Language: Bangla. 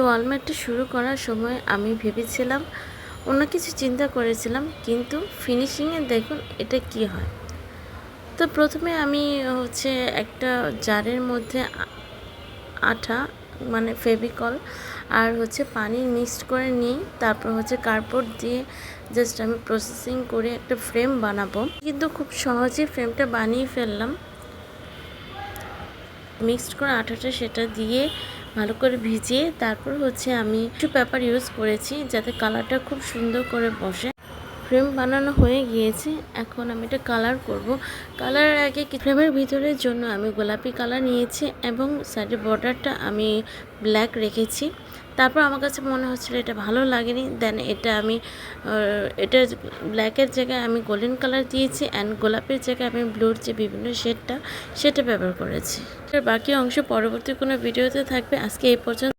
ওয়ালমেটটা শুরু করার সময় আমি ভেবেছিলাম অন্য কিছু চিন্তা করেছিলাম, কিন্তু ফিনিশিংয়ে দেখুন এটা কি হয়। তো প্রথমে আমি একটা জারের মধ্যে আঠা মানে ফেভিকল আর পানি মিক্সড করে নিই। তারপর কার্ডবোর্ড দিয়ে জাস্ট আমি প্রসেসিং করে একটা ফ্রেম বানাবো, কিন্তু খুব সহজে ফ্রেমটা বানিয়ে ফেললাম। মিক্সড করা আঠাটা সেটা দিয়ে ভালো করে ভিজিয়ে তারপর আমি টিস্যু পেপার ইউজ করেছি যাতে কালারটা খুব সুন্দর করে বসে। ফ্রেম বানানো হয়ে গিয়েছে, এখন আমি এটা কালার করব। কালারের আগে ফ্রেমের ভিতরের জন্য আমি গোলাপি কালার নিয়েছি এবং সাইডের বর্ডারটা আমি ব্ল্যাক রেখেছি। তারপর আমার কাছে মনে হচ্ছিল এটা ভালো লাগেনি, দেন এটা ব্ল্যাকের জায়গায় আমি গোল্ডেন কালার দিয়েছি অ্যান্ড গোলাপের জায়গায় আমি ব্লুর যে বিভিন্ন সেটা ব্যবহার করেছি। বাকি অংশ পরবর্তী কোনো ভিডিওতে থাকবে। আজকে এই পর্যন্ত।